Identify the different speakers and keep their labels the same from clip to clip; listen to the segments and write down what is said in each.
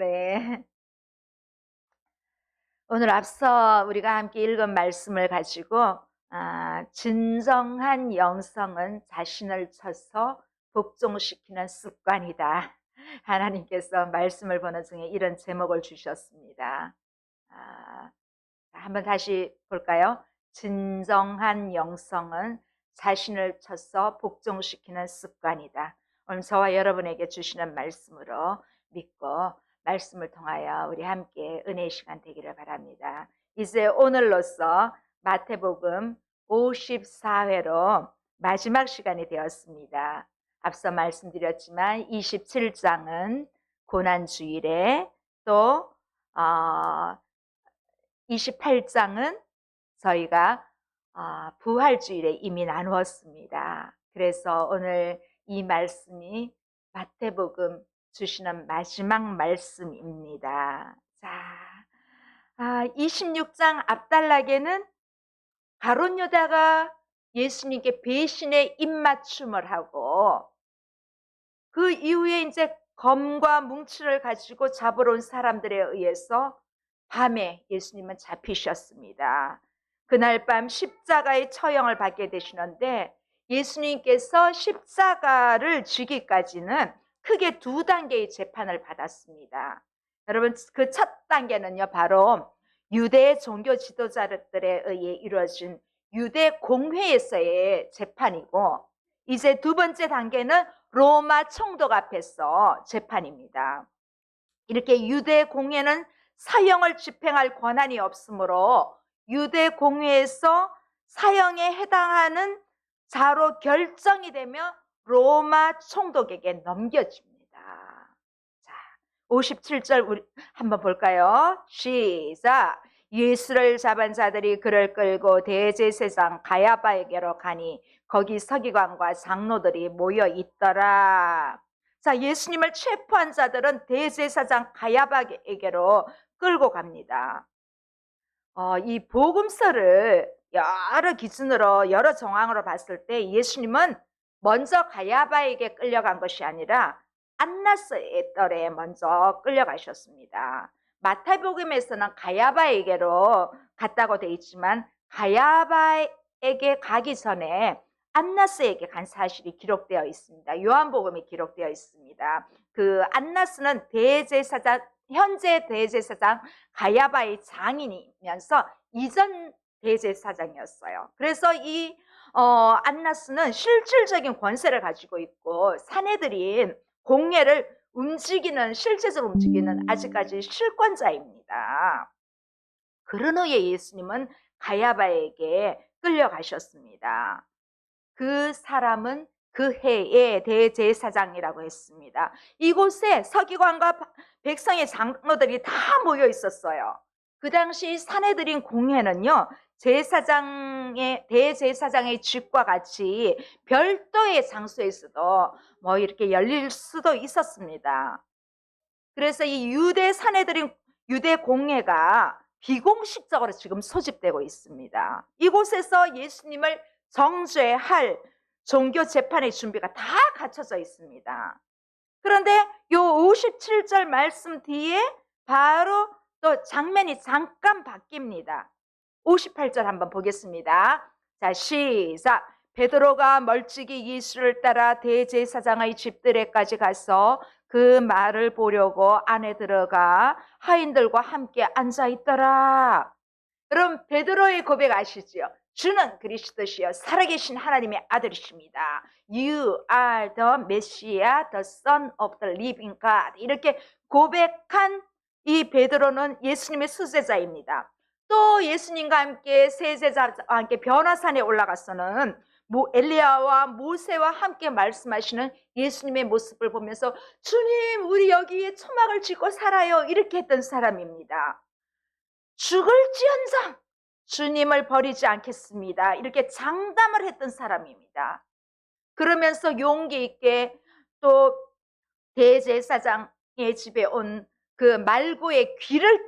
Speaker 1: 네. 오늘 앞서 우리가 함께 읽은 말씀을 가지고 진정한 영성은 자신을 쳐서 복종시키는 습관이다. 하나님께서 말씀을 보는 중에 이런 제목을 주셨습니다. 아, 한번 다시 볼까요? 진정한 영성은 자신을 쳐서 복종시키는 습관이다. 오늘 저와 여러분에게 주시는 말씀으로 믿고 말씀을 통하여 우리 함께 은혜의 시간 되기를 바랍니다. 이제 오늘로써 마태복음 54회로 마지막 시간이 되었습니다. 앞서 말씀드렸지만 27장은 고난주일에 또 28장은 저희가 부활주일에 이미 나누었습니다. 그래서 오늘 이 말씀이 마태복음 주시는 마지막 말씀입니다. 자, 26장 앞단락에는 가룟 유다가 예수님께 배신의 입맞춤을 하고 그 이후에 이제 검과 뭉치를 가지고 잡으러 온 사람들에 의해서 밤에 예수님은 잡히셨습니다. 그날 밤 십자가의 처형을 받게 되시는데 예수님께서 십자가를 지기까지는 크게 두 단계의 재판을 받았습니다. 여러분, 그 첫 단계는요, 바로 유대 종교 지도자들에 의해 이루어진 유대 공회에서의 재판이고, 이제 두 번째 단계는 로마 총독 앞에서 재판입니다. 이렇게 유대 공회는 사형을 집행할 권한이 없으므로 유대 공회에서 사형에 해당하는 자로 결정이 되며 로마 총독에게 넘겨집니다. 자, 57절 우리 한번 볼까요? 시작. 예수를 잡은 자들이 그를 끌고 대제사장 가야바에게로 가니 거기 서기관과 장로들이 모여 있더라. 자, 예수님을 체포한 자들은 대제사장 가야바에게로 끌고 갑니다. 이 복음서를 여러 기준으로 여러 정황으로 봤을 때 예수님은 먼저 가야바에게 끌려간 것이 아니라 안나스의 뜰에 먼저 끌려가셨습니다. 마태복음에서는 가야바에게로 갔다고 돼 있지만 가야바에게 가기 전에 안나스에게 간 사실이 기록되어 있습니다. 요한복음이 기록되어 있습니다. 그 안나스는 대제사장, 현재 대제사장 가야바의 장인이면서 이전 대제사장이었어요. 그래서 이 안나스는 실질적인 권세를 가지고 있고 사내들인 공회를 움직이는, 실제적으로 움직이는 아직까지 실권자입니다. 그런 후에 예수님은 가야바에게 끌려가셨습니다. 그 사람은 그 해의 대제사장이라고 했습니다. 이곳에 서기관과 백성의 장로들이 다 모여 있었어요. 그 당시 사내들인 공회는요, 대제사장의 직과 같이 별도의 장소에서도 뭐 이렇게 열릴 수도 있었습니다. 그래서 이 유대 사내들인 유대 공회가 비공식적으로 지금 소집되고 있습니다. 이곳에서 예수님을 정죄할 종교 재판의 준비가 다 갖춰져 있습니다. 그런데 요 57절 말씀 뒤에 바로 또 장면이 잠깐 바뀝니다. 58절 한번 보겠습니다. 자, 시작. 베드로가 멀찍이 예수를 따라 대제사장의 집들에까지 가서 그 말을 보려고 안에 들어가 하인들과 함께 앉아 있더라. 여러분, 베드로의 고백 아시죠? 주는 그리스도시요 살아계신 하나님의 아들이십니다. You are the Messiah, the Son of the living God. 이렇게 고백한 이 베드로는 예수님의 수제자입니다. 또 예수님과 함께 세제자와 함께 변화산에 올라가서는 엘리야와 모세와 함께 말씀하시는 예수님의 모습을 보면서 주님, 우리 여기에 초막을 짓고 살아요, 이렇게 했던 사람입니다. 죽을지언정 주님을 버리지 않겠습니다, 이렇게 장담을 했던 사람입니다. 그러면서 용기 있게 또 대제사장의 집에 온 그 말고의 귀를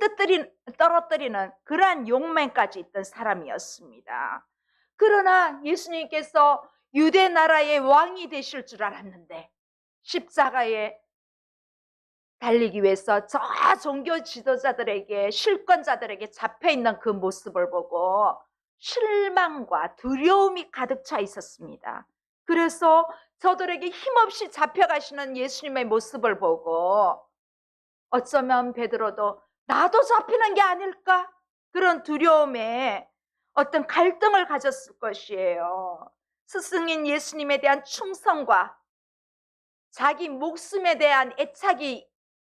Speaker 1: 떨어뜨리는 그러한 용맹까지 있던 사람이었습니다. 그러나 예수님께서 유대 나라의 왕이 되실 줄 알았는데 십자가에 달리기 위해서 저 종교 지도자들에게, 실권자들에게 잡혀있는 그 모습을 보고 실망과 두려움이 가득 차 있었습니다. 그래서 저들에게 힘없이 잡혀가시는 예수님의 모습을 보고 어쩌면 베드로도 나도 잡히는 게 아닐까? 그런 두려움에 어떤 갈등을 가졌을 것이에요. 스승인 예수님에 대한 충성과 자기 목숨에 대한 애착이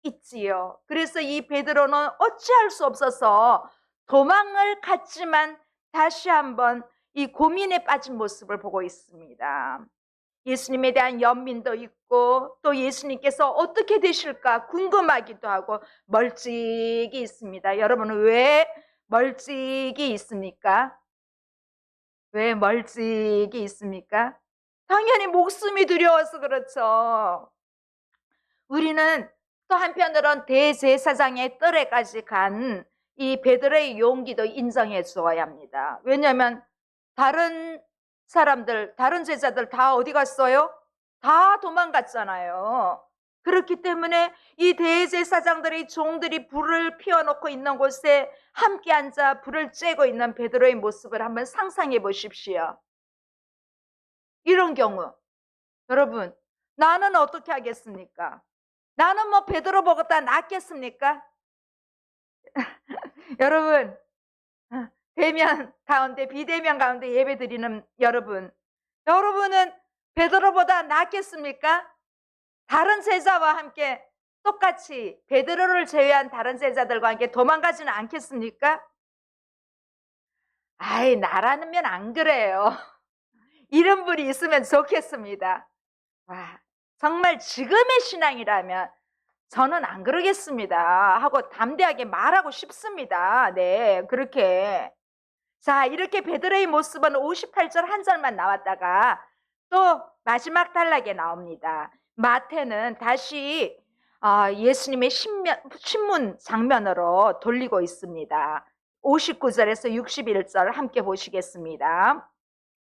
Speaker 1: 있지요. 그래서 이 베드로는 어찌할 수 없어서 도망을 갔지만 다시 한번 이 고민에 빠진 모습을 보고 있습니다. 예수님에 대한 연민도 있고 또 예수님께서 어떻게 되실까 궁금하기도 하고 멀찍이 있습니다. 여러분은 왜 멀찍이 있습니까? 왜 멀찍이 있습니까? 당연히 목숨이 두려워서 그렇죠. 우리는 또 한편으론 대제사장의 뜰에까지 간 이 베드로의 용기도 인정해 주어야 합니다. 왜냐하면 다른 사람들, 다른 제자들 다 어디 갔어요? 다 도망갔잖아요. 그렇기 때문에 이 대제사장들의 종들이 불을 피워놓고 있는 곳에 함께 앉아 불을 쬐고 있는 베드로의 모습을 한번 상상해 보십시오. 이런 경우 여러분, 나는 어떻게 하겠습니까? 나는 뭐 베드로보다 낫겠습니까? 여러분, 대면 가운데, 비대면 가운데 예배 드리는 여러분은 베드로보다 낫겠습니까? 다른 제자와 함께 똑같이 베드로를 제외한 다른 제자들과 함께 도망가지는 않겠습니까? 아이, 나라면 안 그래요. 이런 분이 있으면 좋겠습니다. 와, 정말 지금의 신앙이라면 저는 안 그러겠습니다 하고 담대하게 말하고 싶습니다. 네, 그렇게. 자, 이렇게 베드로의 모습은 58절 한 절만 나왔다가 또 마지막 단락에 나옵니다. 마태는 다시 예수님의 신문 장면으로 돌리고 있습니다. 59절에서 61절 함께 보시겠습니다.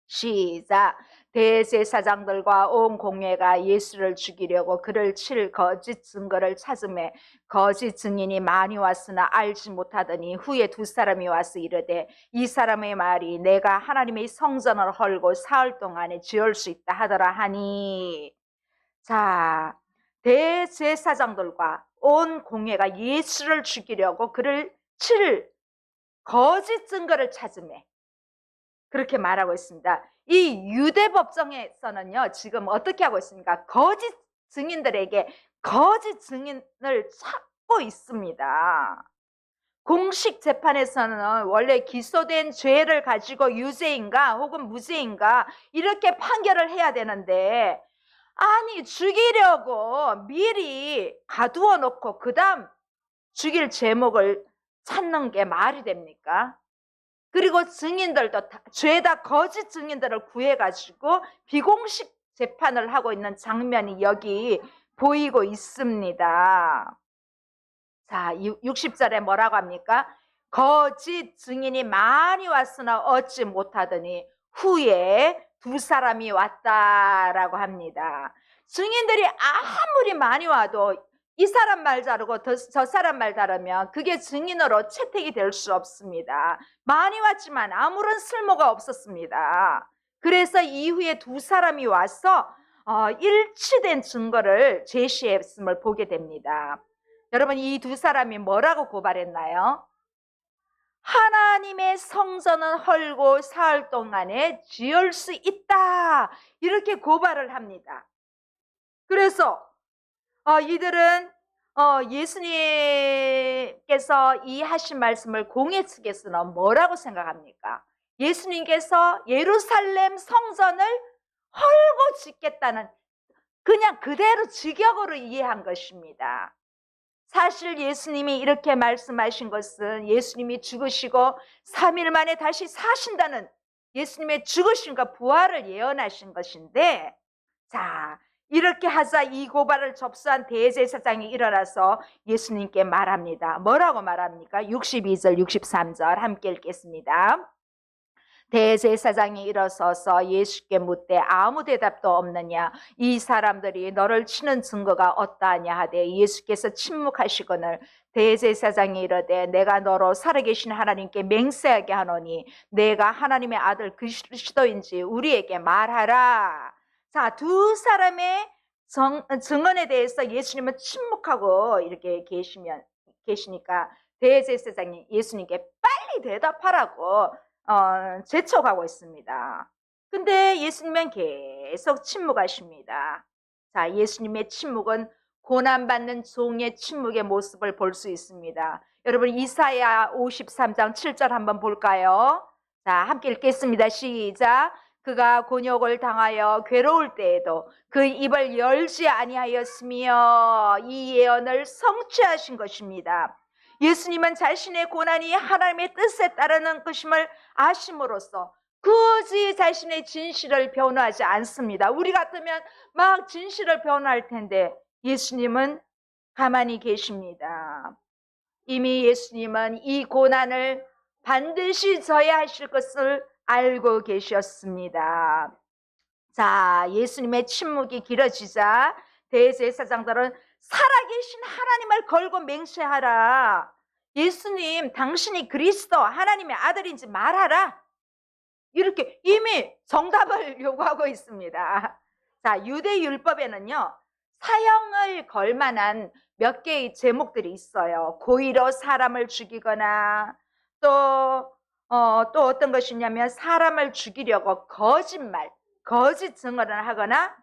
Speaker 1: 시작. 대제사장들과 온 공회가 예수를 죽이려고 그를 칠 거짓 증거를 찾음에 거짓 증인이 많이 왔으나 알지 못하더니 후에 두 사람이 와서 이르되 이 사람의 말이 내가 하나님의 성전을 헐고 사흘 동안에 지을 수 있다 하더라 하니. 자, 대제사장들과 온 공회가 예수를 죽이려고 그를 칠 거짓 증거를 찾음에 그렇게 말하고 있습니다. 이 유대 법정에서는요, 지금 어떻게 하고 있습니까? 거짓 증인들에게 거짓 증인을 찾고 있습니다. 공식 재판에서는 원래 기소된 죄를 가지고 유죄인가 혹은 무죄인가 이렇게 판결을 해야 되는데, 아니, 죽이려고 미리 가두어 놓고 그 다음 죽일 제목을 찾는 게 말이 됩니까? 그리고 증인들도 죄다 거짓 증인들을 구해가지고 비공식 재판을 하고 있는 장면이 여기 보이고 있습니다. 자, 60절에 뭐라고 합니까? 거짓 증인이 많이 왔으나 얻지 못하더니 후에 두 사람이 왔다라고 합니다. 증인들이 아무리 많이 와도 이 사람 말 다르고 저 사람 말 다르면 그게 증인으로 채택이 될 수 없습니다. 많이 왔지만 아무런 쓸모가 없었습니다. 그래서 이후에 두 사람이 와서 일치된 증거를 제시했음을 보게 됩니다. 여러분, 이 두 사람이 뭐라고 고발했나요? 하나님의 성전은 헐고 사흘 동안에 지을 수 있다, 이렇게 고발을 합니다. 그래서 이들은 예수님께서 이 하신 말씀을 공회 측에서는 뭐라고 생각합니까? 예수님께서 예루살렘 성전을 헐고 짓겠다는 그냥 그대로 직역으로 이해한 것입니다. 사실 예수님이 이렇게 말씀하신 것은 예수님이 죽으시고 3일 만에 다시 사신다는 예수님의 죽으심과 부활을 예언하신 것인데, 자, 이렇게 하자 이 고발을 접수한 대제사장이 일어나서 예수님께 말합니다. 뭐라고 말합니까? 62절, 63절 함께 읽겠습니다. 대제사장이 일어서서 예수께 묻되 아무 대답도 없느냐? 이 사람들이 너를 치는 증거가 어떠하냐 하되 예수께서 침묵하시거늘 대제사장이 이르되 내가 너로 살아계신 하나님께 맹세하게 하노니 내가 하나님의 아들 그리스도인지 우리에게 말하라. 자, 두 사람의 증언에 대해서 예수님은 침묵하고 이렇게 계시니까 대제사장이 예수님께 빨리 대답하라고 재촉하고 있습니다. 근데 예수님은 계속 침묵하십니다. 자, 예수님의 침묵은 고난받는 종의 침묵의 모습을 볼 수 있습니다. 여러분 이사야 53장 7절 한번 볼까요? 자, 함께 읽겠습니다. 시작. 그가 곤욕을 당하여 괴로울 때에도 그 입을 열지 아니하였으며 이 예언을 성취하신 것입니다. 예수님은 자신의 고난이 하나님의 뜻에 따르는 것임을 아심으로써 굳이 자신의 진실을 변호하지 않습니다. 우리 같으면 막 진실을 변호할 텐데 예수님은 가만히 계십니다. 이미 예수님은 이 고난을 반드시 져야 하실 것을 알고 계셨습니다. 자, 예수님의 침묵이 길어지자 대제사장들은 살아계신 하나님을 걸고 맹세하라. 예수님, 당신이 그리스도 하나님의 아들인지 말하라. 이렇게 이미 정답을 요구하고 있습니다. 자, 유대 율법에는요, 사형을 걸 만한 몇 개의 제목들이 있어요. 고의로 사람을 죽이거나 또 어떤 것이 있냐면 사람을 죽이려고 거짓 증언을 하거나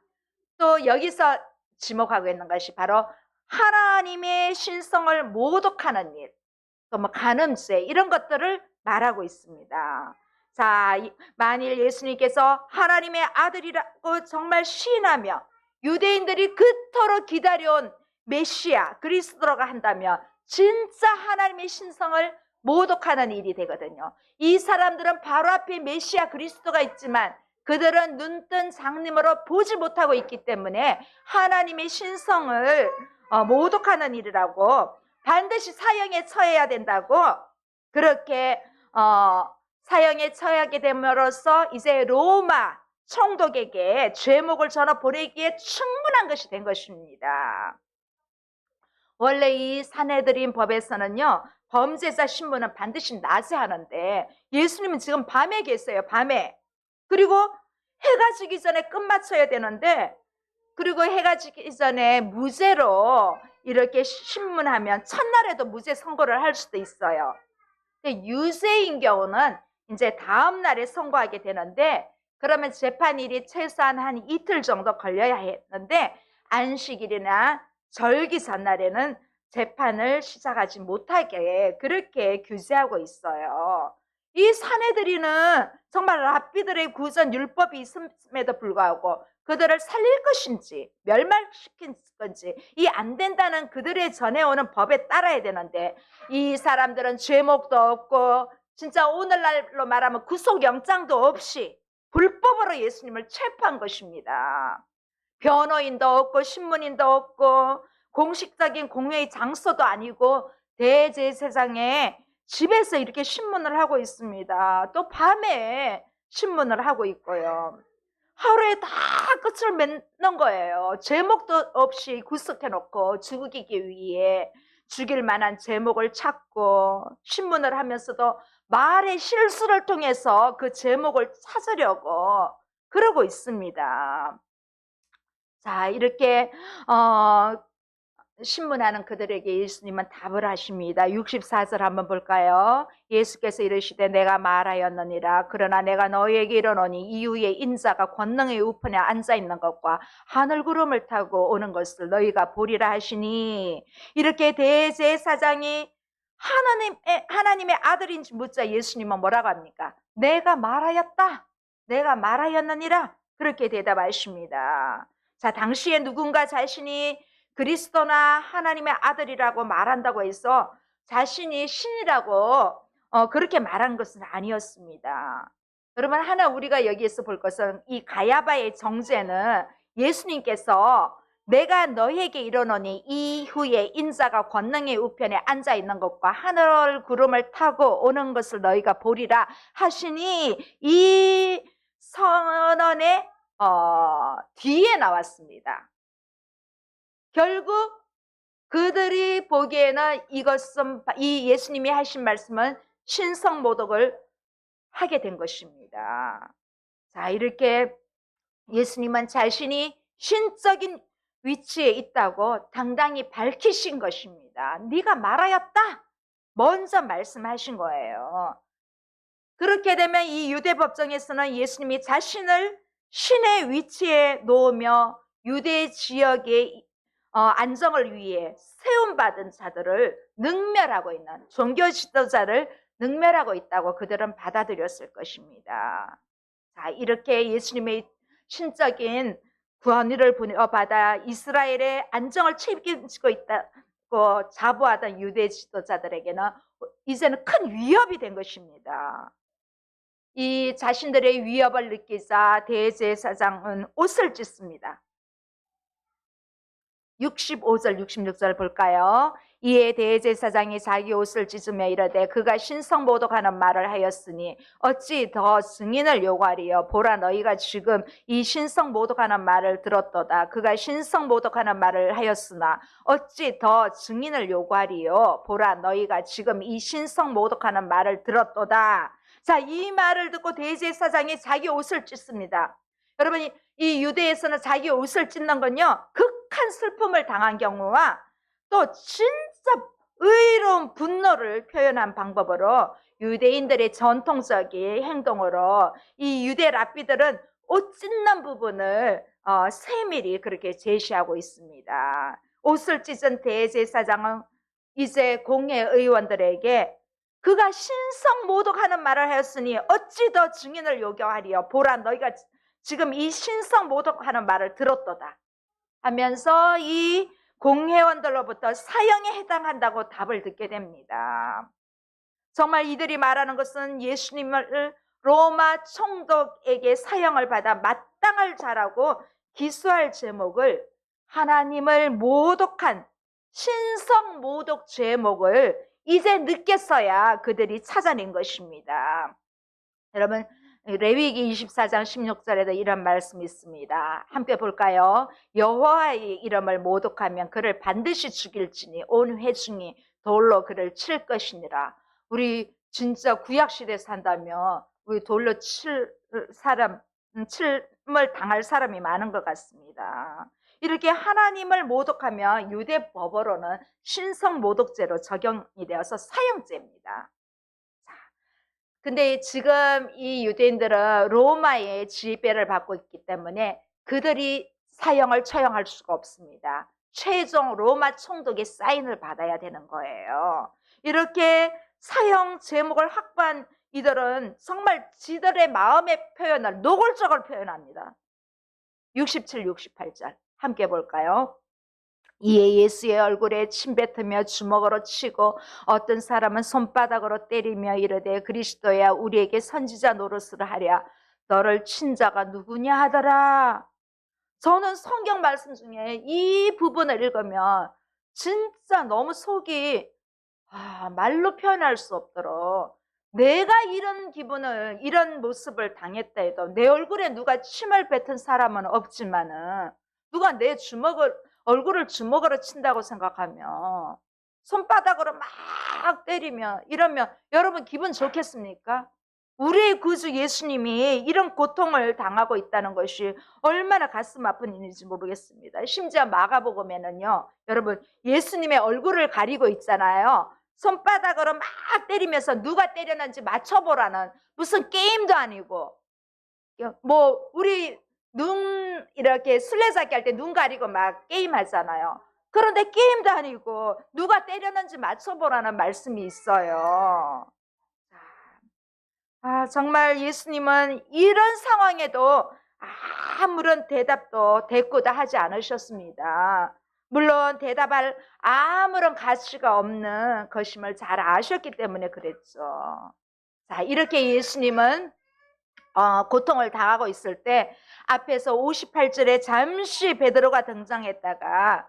Speaker 1: 또 여기서 지목하고 있는 것이 바로 하나님의 신성을 모독하는 일, 또 뭐 간음죄 이런 것들을 말하고 있습니다. 자, 만일 예수님께서 하나님의 아들이라고 정말 시인하며 유대인들이 그토록 기다려온 메시아 그리스도라고 한다면 진짜 하나님의 신성을 모독하는 일이 되거든요. 이 사람들은 바로 앞에 메시아 그리스도가 있지만 그들은 눈뜬 장님으로 보지 못하고 있기 때문에 하나님의 신성을 모독하는 일이라고 반드시 사형에 처해야 된다고 그렇게 사형에 처하게 됨으로써 이제 로마 총독에게 죄목을 전어 보내기에 충분한 것이 된 것입니다. 원래 이 산헤드린 법에서는요, 범죄자 신문은 반드시 낮에 하는데 예수님은 지금 밤에 계세요. 밤에. 그리고 해가 지기 전에 끝마쳐야 되는데 그리고 해가 지기 전에 무죄로 이렇게 신문하면 첫날에도 무죄 선고를 할 수도 있어요. 유죄인 경우는 이제 다음 날에 선고하게 되는데 그러면 재판일이 최소한 한 이틀 정도 걸려야 했는데 안식일이나 절기 전날에는 재판을 시작하지 못하게 그렇게 규제하고 있어요. 이 사내들이는 정말 랍비들의 구전 율법이 있음에도 불구하고 그들을 살릴 것인지 멸망시킬 건지 이 안 된다는 그들의 전해오는 법에 따라야 되는데 이 사람들은 죄목도 없고 진짜 오늘날로 말하면 구속영장도 없이 불법으로 예수님을 체포한 것입니다. 변호인도 없고 신문인도 없고 공식적인 공회의 장소도 아니고 대제사장의 집에서 이렇게 신문을 하고 있습니다. 또 밤에 신문을 하고 있고요. 하루에 다 끝을 맺는 거예요. 제목도 없이 구속해놓고 죽이기 위해 죽일 만한 제목을 찾고 신문을 하면서도 말의 실수를 통해서 그 제목을 찾으려고 그러고 있습니다. 자, 이렇게 신문하는 그들에게 예수님은 답을 하십니다. 64절 한번 볼까요? 예수께서 이르시되 내가 말하였느니라. 그러나 내가 너희에게 이르노니 이후에 인자가 권능의 우편에 앉아있는 것과 하늘 구름을 타고 오는 것을 너희가 보리라 하시니 이렇게 대제사장이 하나님의 아들인지 묻자 예수님은 뭐라고 합니까? 내가 말하였다. 내가 말하였느니라. 그렇게 대답하십니다. 자, 당시에 누군가 자신이 그리스도나 하나님의 아들이라고 말한다고 해서 자신이 신이라고 그렇게 말한 것은 아니었습니다. 여러분, 하나 우리가 여기에서 볼 것은 이 가야바의 정죄는 예수님께서 내가 너에게 이르노니 이후에 인자가 권능의 우편에 앉아 있는 것과 하늘 구름을 타고 오는 것을 너희가 보리라 하시니, 이 선언의 뒤에 나왔습니다. 결국 그들이 보기에는 이 예수님이 하신 말씀은 신성모독을 하게 된 것입니다. 자, 이렇게 예수님은 자신이 신적인 위치에 있다고 당당히 밝히신 것입니다. 네가 말하였다, 먼저 말씀하신 거예요. 그렇게 되면 이 유대 법정에서는 예수님이 자신을 신의 위치에 놓으며 유대 지역의 안정을 위해 세움받은 자들을 능멸하고 있는, 종교 지도자를 능멸하고 있다고 그들은 받아들였을 것입니다. 자, 이렇게 예수님의 신적인 권위를 받아 이스라엘의 안정을 책임지고 있다고 자부하던 유대 지도자들에게는 이제는 큰 위협이 된 것입니다. 이 자신들의 위협을 느끼자 대제사장은 옷을 찢습니다. 65절 66절 볼까요? 이에 대제사장이 자기 옷을 찢으며 이르되 그가 신성모독하는 말을 하였으니 어찌 더 증인을 요구하리요? 보라, 너희가 지금 이 신성모독하는 말을 들었도다. 그가 신성모독하는 말을 하였으나 어찌 더 증인을 요구하리요? 보라, 너희가 지금 이 신성모독하는 말을 들었도다. 자, 이 말을 듣고 대제사장이 자기 옷을 찢습니다. 여러분, 이 유대에서는 자기 옷을 찢는 건요, 극한 슬픔을 당한 경우와 또 진짜 의로운 분노를 표현한 방법으로 유대인들의 전통적인 행동으로 이 유대 랍비들은 옷 찢는 부분을 세밀히 그렇게 제시하고 있습니다. 옷을 찢은 대제사장은 이제 공회 의원들에게 그가 신성모독하는 말을 하였으니 어찌 더 증인을 요구하리요? 보라, 너희가 지금 이 신성모독하는 말을 들었도다 하면서 이 공회원들로부터 사형에 해당한다고 답을 듣게 됩니다. 정말 이들이 말하는 것은 예수님을 로마 총독에게 사형을 받아 마땅할 자라고 기수할 제목을, 하나님을 모독한 신성모독 제목을 이제 늦게서야 그들이 찾아낸 것입니다. 여러분, 레위기 24장 16절에도 이런 말씀이 있습니다. 함께 볼까요? 여호와의 이름을 모독하면 그를 반드시 죽일지니 온 회중이 돌로 그를 칠 것이니라. 우리 진짜 구약시대에 산다면 우리 돌로 칠을 당할 사람이 많은 것 같습니다. 이렇게 하나님을 모독하면 유대 법으로는 신성모독죄로 적용이 되어서 사형죄입니다. 근데 지금 이 유대인들은 로마의 지배를 받고 있기 때문에 그들이 사형을 처형할 수가 없습니다. 최종 로마 총독의 사인을 받아야 되는 거예요. 이렇게 사형 제목을 확보한 이들은 정말 지들의 마음의 표현을 노골적으로 표현합니다. 67, 68절 함께 볼까요? 이에 예수의 얼굴에 침 뱉으며 주먹으로 치고 어떤 사람은 손바닥으로 때리며 이르되 그리스도야, 우리에게 선지자 노릇을 하랴. 너를 친 자가 누구냐 하더라. 저는 성경 말씀 중에 이 부분을 읽으면 진짜 너무 속이 말로 표현할 수 없도록, 내가 이런 기분을, 이런 모습을 당했다 해도 내 얼굴에 누가 침을 뱉은 사람은 없지만은 누가 내 얼굴을 주먹으로 친다고 생각하면, 손바닥으로 막 때리면, 이러면 여러분 기분 좋겠습니까? 우리의 구주 예수님이 이런 고통을 당하고 있다는 것이 얼마나 가슴 아픈 일인지 모르겠습니다. 심지어 마가복음에는요, 여러분 예수님의 얼굴을 가리고 있잖아요. 손바닥으로 막 때리면서 누가 때렸는지 맞춰보라는, 무슨 게임도 아니고, 뭐 우리 눈 이렇게 술래잡기 할 때 눈 가리고 막 게임 하잖아요. 그런데 게임도 아니고 누가 때렸는지 맞춰보라는 말씀이 있어요. 정말 예수님은 이런 상황에도 아무런 대꾸도 하지 않으셨습니다. 물론 대답할 아무런 가치가 없는 것임을 잘 아셨기 때문에 그랬죠. 자, 이렇게 예수님은 고통을 당하고 있을 때 앞에서 58절에 잠시 베드로가 등장했다가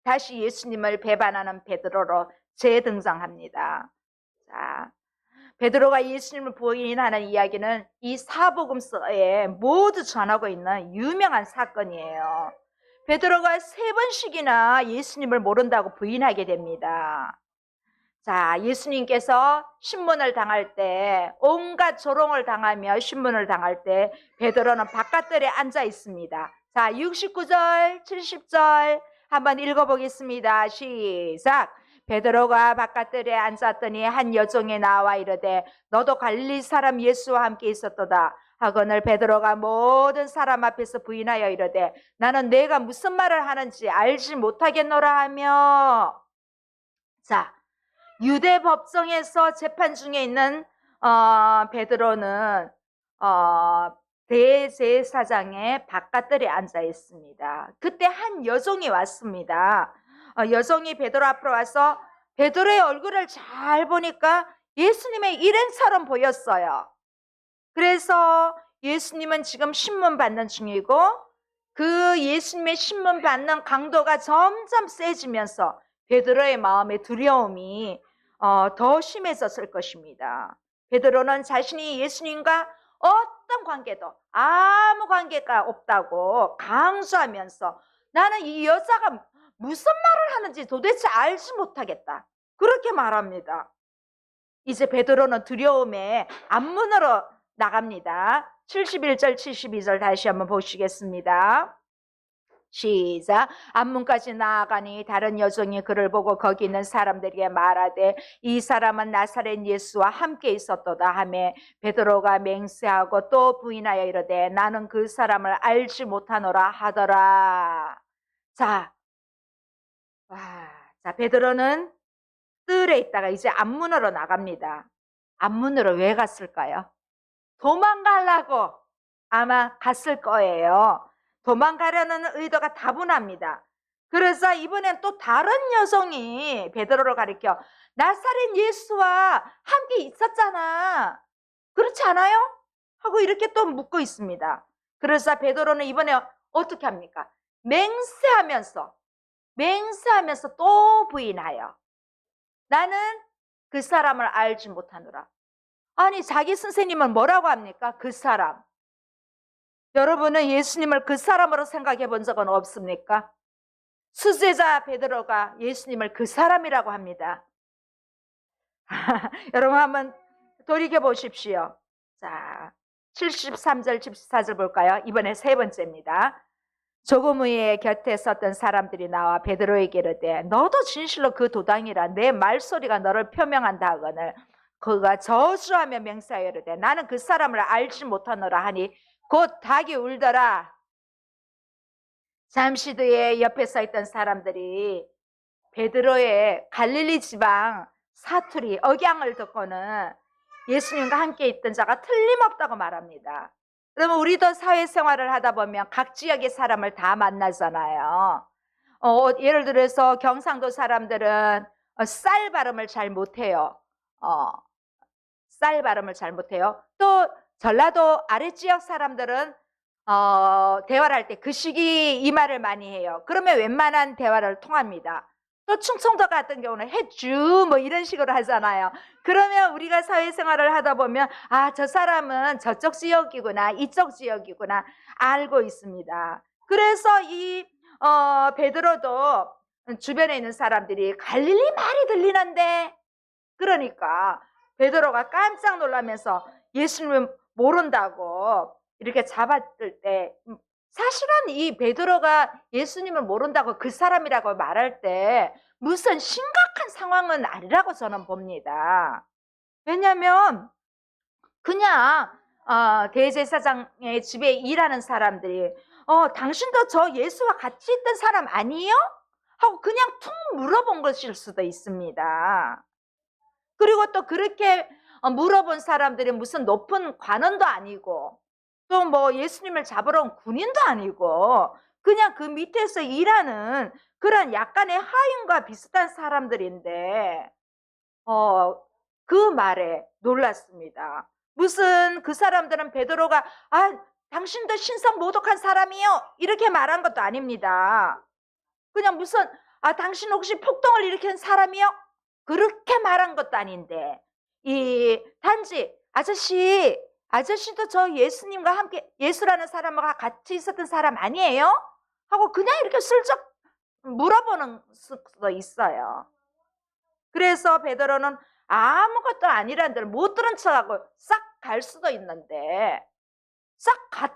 Speaker 1: 다시 예수님을 배반하는 베드로로 재등장합니다. 자, 베드로가 예수님을 부인하는 이야기는 이 사복음서에 모두 전하고 있는 유명한 사건이에요. 베드로가 3번씩이나 예수님을 모른다고 부인하게 됩니다. 자, 예수님께서 신문을 당할 때, 온갖 조롱을 당하며 신문을 당할 때 베드로는 바깥들에 앉아 있습니다. 자, 69절, 70절 한번 읽어보겠습니다. 시작. 베드로가 바깥들에 앉았더니 한 여종이 나와 이르되 너도 갈릴리 사람 예수와 함께 있었도다 하거늘 베드로가 모든 사람 앞에서 부인하여 이르되 나는 내가 무슨 말을 하는지 알지 못하겠노라 하며. 자, 유대 법정에서 재판 중에 있는 베드로는 대제사장의 바깥들에 앉아 있습니다. 그때 한 여종이 왔습니다. 여종이 베드로 앞으로 와서 베드로의 얼굴을 잘 보니까 예수님의 일행처럼 보였어요. 그래서 예수님은 지금 신문 받는 중이고 그 예수님의 신문 받는 강도가 점점 세지면서 베드로의 마음의 두려움이 더 심해졌을 것입니다. 베드로는 자신이 예수님과 어떤 관계도 아무 관계가 없다고 강조하면서 나는 이 여자가 무슨 말을 하는지 도대체 알지 못하겠다. 그렇게 말합니다. 이제 베드로는 두려움에 앞문으로 나갑니다. 71절, 72절 다시 한번 보시겠습니다. 시작. 앞문까지 나아가니 다른 여종이 그를 보고 거기 있는 사람들에게 말하되 이 사람은 나사렛 예수와 함께 있었도다 하며 베드로가 맹세하고 또 부인하여 이르되 나는 그 사람을 알지 못하노라 하더라. 자, 베드로는 뜰에 있다가 이제 앞문으로 나갑니다. 앞문으로 왜 갔을까요? 도망가려고 아마 갔을 거예요. 도망가려는 의도가 다분합니다. 그래서 이번엔 또 다른 여성이 베드로를 가리켜 나사렛 예수와 함께 있었잖아. 그렇지 않아요? 하고 이렇게 또 묻고 있습니다. 그래서 베드로는 이번에 어떻게 합니까? 맹세하면서 또 부인하여 나는 그 사람을 알지 못하노라. 아니, 자기 선생님은 뭐라고 합니까? 그 사람. 여러분은 예수님을 그 사람으로 생각해 본 적은 없습니까? 수제자 베드로가 예수님을 그 사람이라고 합니다. 여러분 한번 돌이켜 보십시오. 자, 73절, 74절 볼까요? 이번에 3번째입니다. 조금 후에 곁에 섰던 사람들이 나와 베드로에게 이르되 너도 진실로 그 도당이라 내 말소리가 너를 표명한다 하거늘 그가 저주하며 맹세하여 이르되 나는 그 사람을 알지 못하노라 하니 곧 닭이 울더라. 잠시 뒤에 옆에 서 있던 사람들이 베드로의 갈릴리 지방 사투리, 억양을 듣고는 예수님과 함께 있던 자가 틀림없다고 말합니다. 그러면 우리도 사회생활을 하다 보면 각 지역의 사람을 다 만나잖아요. 예를 들어서 경상도 사람들은 쌀 발음을 잘 못해요. 쌀 발음을 잘 못해요. 또 전라도 아랫지역 사람들은 대화를 할 때 그 시기 이 말을 많이 해요. 그러면 웬만한 대화를 통합니다. 또 충청도 같은 경우는 해주 뭐 이런 식으로 하잖아요. 그러면 우리가 사회생활을 하다 보면 저 사람은 저쪽 지역이구나 이쪽 지역이구나 알고 있습니다. 그래서 이 베드로도 주변에 있는 사람들이 갈릴리 말이 들리는데 그러니까 베드로가 깜짝 놀라면서 예수님을 모른다고 이렇게 잡았을 때 사실은 이 베드로가 예수님을 모른다고 그 사람이라고 말할 때 무슨 심각한 상황은 아니라고 저는 봅니다. 왜냐하면 그냥 대제사장의 집에 일하는 사람들이 당신도 저 예수와 같이 있던 사람 아니에요? 하고 그냥 툭 물어본 것일 수도 있습니다. 그리고 또 그렇게 물어본 사람들이 무슨 높은 관원도 아니고 또 뭐 예수님을 잡으러 온 군인도 아니고 그냥 그 밑에서 일하는 그런 약간의 하인과 비슷한 사람들인데 그 말에 놀랐습니다. 무슨 그 사람들은 베드로가 당신도 신성 모독한 사람이요 이렇게 말한 것도 아닙니다. 그냥 무슨 당신 혹시 폭동을 일으킨 사람이요? 그렇게 말한 것도 아닌데 단지 아저씨도 저 예수님과 함께 예수라는 사람과 같이 있었던 사람 아니에요? 하고 그냥 이렇게 슬쩍 물어보는 수도 있어요. 그래서 베드로는 아무것도 아니라는 들 못 들은 척하고 싹 갈 수도 있는데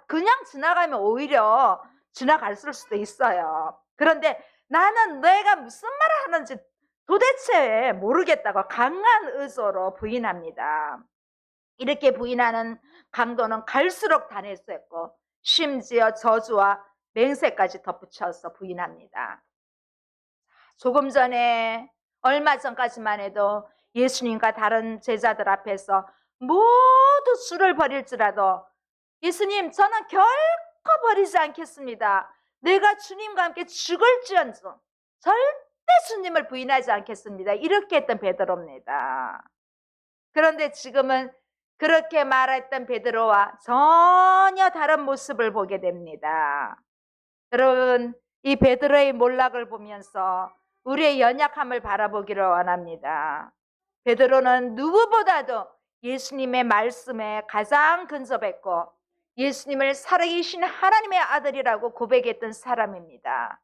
Speaker 1: 그냥 지나가면 오히려 지나갈 수도 있어요. 그런데 나는 내가 무슨 말을 하는지 도대체 모르겠다고 강한 의지로 부인합니다. 이렇게 부인하는 강도는 갈수록 단해졌고 심지어 저주와 맹세까지 덧붙여서 부인합니다. 조금 전에 얼마 전까지만 해도 예수님과 다른 제자들 앞에서 모두 술을 버릴지라도 예수님 저는 결코 버리지 않겠습니다. 내가 주님과 함께 죽을지언정 절대 주님을 부인하지 않겠습니다. 이렇게 했던 베드로입니다. 그런데 지금은 그렇게 말했던 베드로와 전혀 다른 모습을 보게 됩니다. 여러분, 이 베드로의 몰락을 보면서 우리의 연약함을 바라보기를 원합니다. 베드로는 누구보다도 예수님의 말씀에 가장 근접했고 예수님을 살아계신 하나님의 아들이라고 고백했던 사람입니다.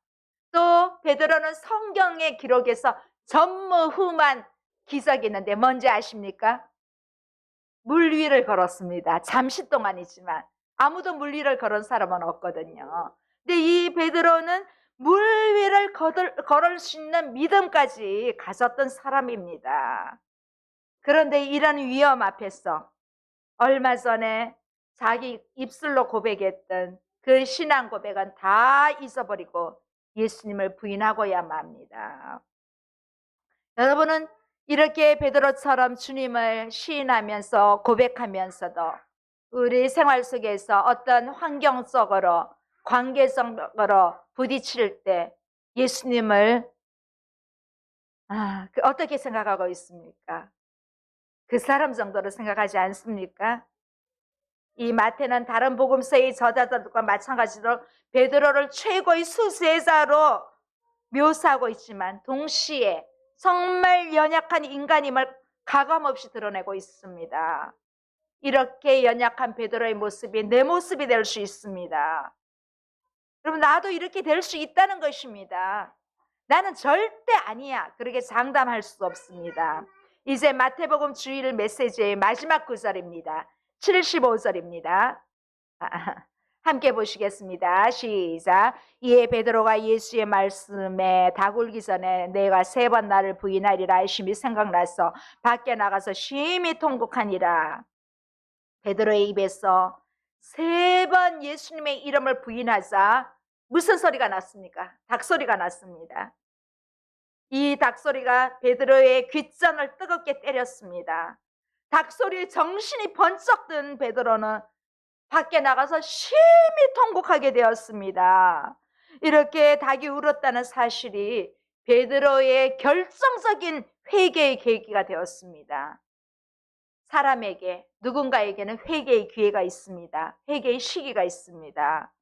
Speaker 1: 또 베드로는 성경의 기록에서 전무후무한 기적이 있는데 뭔지 아십니까? 물 위를 걸었습니다. 잠시 동안이지만 아무도 물 위를 걸은 사람은 없거든요. 근데 이 베드로는 물 위를 걸을 수 있는 믿음까지 가졌던 사람입니다. 그런데 이런 위험 앞에서 얼마 전에 자기 입술로 고백했던 그 신앙 고백은 다 잊어버리고 예수님을 부인하고야 맙니다. 여러분은 이렇게 베드로처럼 주님을 시인하면서 고백하면서도 우리 생활 속에서 어떤 환경적으로 관계적으로 부딪힐 때 예수님을 어떻게 생각하고 있습니까? 그 사람 정도로 생각하지 않습니까? 이 마태는 다른 복음서의 저자들과 마찬가지로 베드로를 최고의 수제자로 묘사하고 있지만 동시에 정말 연약한 인간임을 가감없이 드러내고 있습니다. 이렇게 연약한 베드로의 모습이 내 모습이 될 수 있습니다. 여러분, 나도 이렇게 될 수 있다는 것입니다. 나는 절대 아니야. 그렇게 장담할 수 없습니다. 이제 마태복음 주일 메시지의 마지막 구절입니다. 75절입니다. 함께 보시겠습니다. 시작. 이에 베드로가 예수의 말씀에 다굴기 전에 내가 3번 나를 부인하리라 하심이 생각나서 밖에 나가서 심히 통곡하니라. 베드로의 입에서 3번 예수님의 이름을 부인하자 무슨 소리가 났습니까? 닭소리가 났습니다. 이 닭소리가 베드로의 귓전을 뜨겁게 때렸습니다. 닭소리에 정신이 번쩍 든 베드로는 밖에 나가서 심히 통곡하게 되었습니다. 이렇게 닭이 울었다는 사실이 베드로의 결정적인 회개의 계기가 되었습니다. 사람에게, 누군가에게는 회개의 기회가 있습니다. 회개의 시기가 있습니다.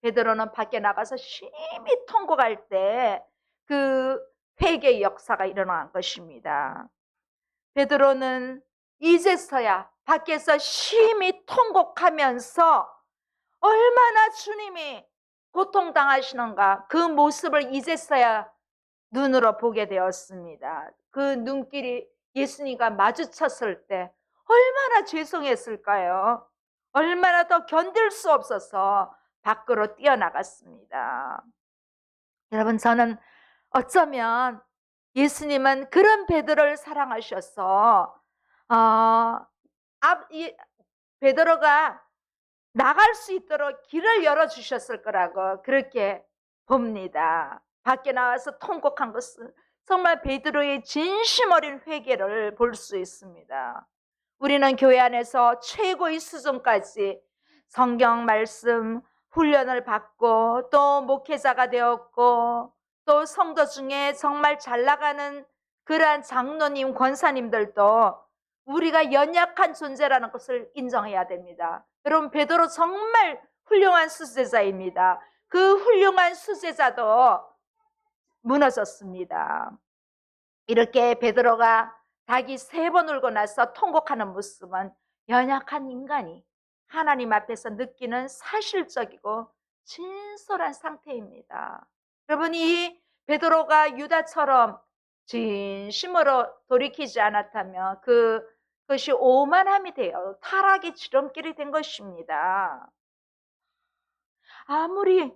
Speaker 1: 베드로는 밖에 나가서 심히 통곡할 때 그 회개의 역사가 일어난 것입니다. 베드로는 이제서야 밖에서 심히 통곡하면서 얼마나 주님이 고통당하시는가 그 모습을 이제서야 눈으로 보게 되었습니다. 그 눈길이 예수님과 마주쳤을 때 얼마나 죄송했을까요? 얼마나 더 견딜 수 없어서 밖으로 뛰어나갔습니다. 여러분, 저는 어쩌면 예수님은 그런 베드로를 사랑하셔서 베드로가 나갈 수 있도록 길을 열어주셨을 거라고 그렇게 봅니다. 밖에 나와서 통곡한 것은 정말 베드로의 진심 어린 회개를 볼 수 있습니다. 우리는 교회 안에서 최고의 수준까지 성경 말씀 훈련을 받고 또 목회자가 되었고 또 성도 중에 정말 잘 나가는 그러한 장로님, 권사님들도 우리가 연약한 존재라는 것을 인정해야 됩니다. 여러분, 베드로 정말 훌륭한 수제자입니다. 그 훌륭한 수제자도 무너졌습니다. 이렇게 베드로가 닭이 3번 울고 나서 통곡하는 모습은 연약한 인간이 하나님 앞에서 느끼는 사실적이고 진솔한 상태입니다. 여러분, 이 베드로가 유다처럼 진심으로 돌이키지 않았다면 그것이 오만함이 되어 타락의 지름길이 된 것입니다. 아무리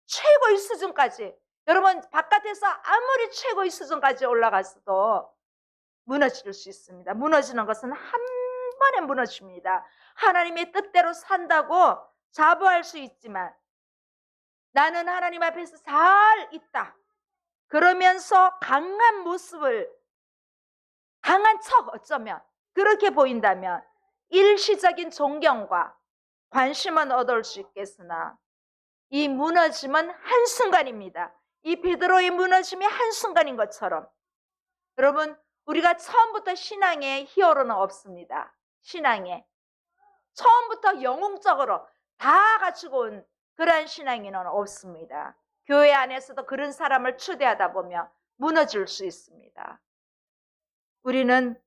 Speaker 1: 최고의 수준까지, 여러분, 바깥에서 아무리 최고의 수준까지 올라갔어도 무너질 수 있습니다. 무너지는 것은 한 번에 무너집니다. 하나님의 뜻대로 산다고 자부할 수 있지만 나는 하나님 앞에서 잘 있다 그러면서 강한 모습을, 강한 척 어쩌면 그렇게 보인다면 일시적인 존경과 관심은 얻을 수 있겠으나 이 무너짐은 한순간입니다. 이 베드로의 무너짐이 한순간인 것처럼 여러분, 우리가 처음부터 신앙의 히어로는 없습니다. 신앙에 처음부터 영웅적으로 다 갖추고 온 그러한 신앙인은 없습니다. 교회 안에서도 그런 사람을 추대하다 보면 무너질 수 있습니다. 우리는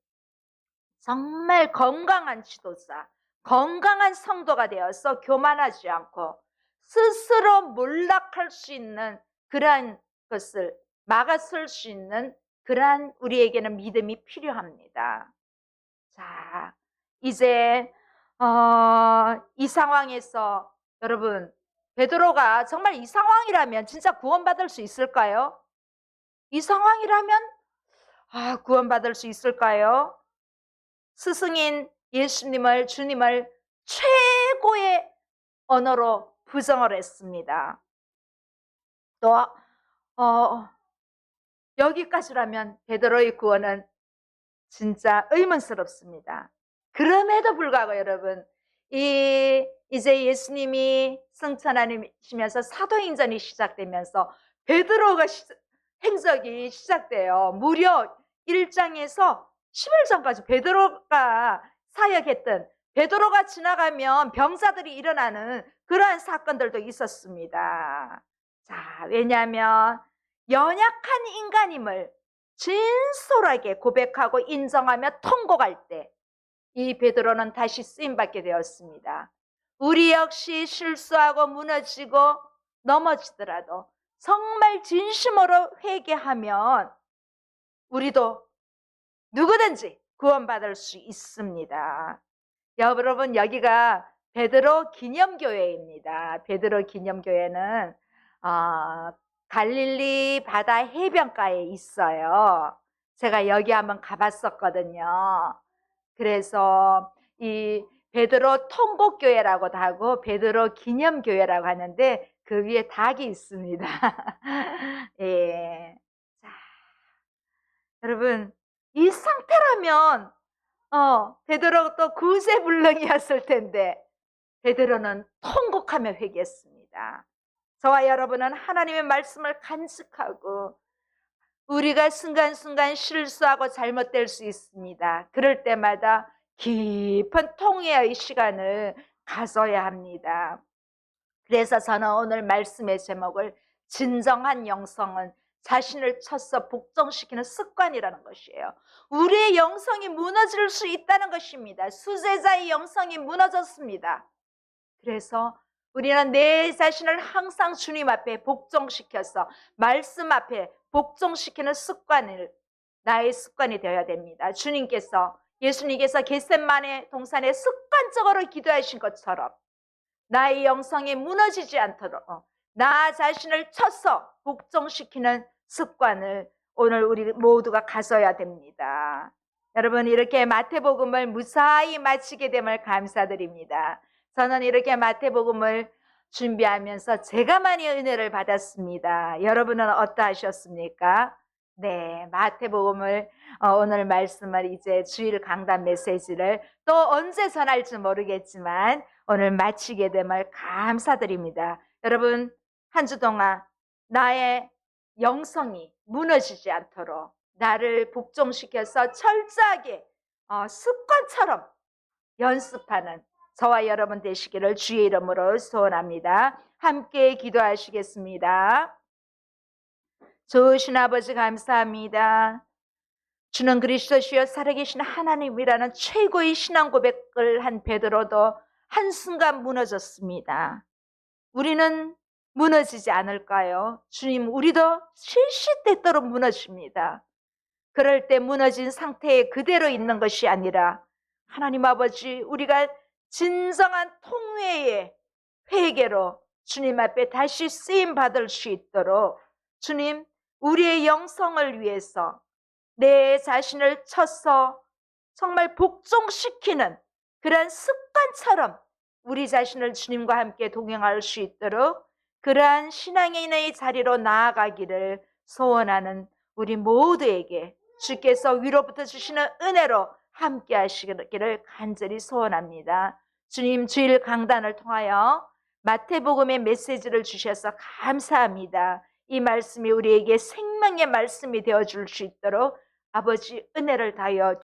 Speaker 1: 정말 건강한 지도자, 건강한 성도가 되어서 교만하지 않고 스스로 몰락할 수 있는 그러한 것을 막아설 수 있는 그러한 우리에게는 믿음이 필요합니다. 자, 이제 이 상황에서 여러분, 베드로가 정말 이 상황이라면 진짜 구원받을 수 있을까요? 이 상황이라면 구원받을 수 있을까요? 스승인 예수님을, 주님을 최고의 언어로 부정을 했습니다. 또 여기까지라면 베드로의 구원은 진짜 의문스럽습니다. 그럼에도 불구하고 여러분, 이제 예수님이 승천하시면서 사도행전이 시작되면서 베드로가 행적이 시작돼요. 무려 1장에서 11장까지 베드로가 사역했던, 베드로가 지나가면 병자들이 일어나는 그러한 사건들도 있었습니다. 자, 왜냐하면 연약한 인간임을 진솔하게 고백하고 인정하며 통곡할 때 이 베드로는 다시 쓰임받게 되었습니다. 우리 역시 실수하고 무너지고 넘어지더라도 정말 진심으로 회개하면 우리도 누구든지 구원받을 수 있습니다. 여러분, 여기가 베드로 기념교회입니다. 베드로 기념교회는 갈릴리 바다 해변가에 있어요. 제가 여기 한번 가봤었거든요. 그래서 이 베드로 통곡교회라고도 하고 베드로 기념교회라고 하는데 그 위에 닭이 있습니다. 예. 자, 여러분, 이 상태라면 베드로 또 구제불능이었을 텐데 베드로는 통곡하며 회개했습니다. 저와 여러분은 하나님의 말씀을 간직하고 우리가 순간순간 실수하고 잘못될 수 있습니다. 그럴 때마다 깊은 통회의 시간을 가져야 합니다. 그래서 저는 오늘 말씀의 제목을 진정한 영성은 자신을 쳐서 복종시키는 습관이라는 것이에요. 우리의 영성이 무너질 수 있다는 것입니다. 수제자의 영성이 무너졌습니다. 그래서 우리는 내 자신을 항상 주님 앞에 복종시켜서 말씀 앞에 복종시키는 습관을, 나의 습관이 되어야 됩니다. 예수님께서 겟세마네 동산에 습관적으로 기도하신 것처럼 나의 영성이 무너지지 않도록 나 자신을 쳐서 복종시키는 습관을 오늘 우리 모두가 가져야 됩니다. 여러분, 이렇게 마태복음을 무사히 마치게 됨을 감사드립니다. 저는 이렇게 마태복음을 준비하면서 제가 많이 은혜를 받았습니다. 여러분은 어떠하셨습니까? 네, 마태복음을 오늘 말씀을 이제 주일 강단 메시지를 또 언제 전할지 모르겠지만 오늘 마치게 됨을 감사드립니다. 여러분, 한 주 동안 나의 영성이 무너지지 않도록 나를 복종시켜서 철저하게 습관처럼 연습하는 저와 여러분 되시기를 주의 이름으로 소원합니다. 함께 기도하시겠습니다. 좋으신 아버지 감사합니다. 주는 그리스도시여 살아계신 하나님이라는 최고의 신앙 고백을 한 베드로도 한순간 무너졌습니다. 우리는 무너지지 않을까요? 주님, 우리도 실시때때로 무너집니다. 그럴 때 무너진 상태에 그대로 있는 것이 아니라 하나님 아버지, 우리가 진정한 통회의 회개로 주님 앞에 다시 쓰임 받을 수 있도록 주님, 우리의 영성을 위해서 내 자신을 쳐서 정말 복종시키는 그런 습관처럼 우리 자신을 주님과 함께 동행할 수 있도록 그러한 신앙인의 자리로 나아가기를 소원하는 우리 모두에게 주께서 위로부터 주시는 은혜로 함께 하시기를 간절히 소원합니다. 주님, 주일 강단을 통하여 마태복음의 메시지를 주셔서 감사합니다. 이 말씀이 우리에게 생명의 말씀이 되어줄 수 있도록 아버지 은혜를 다하여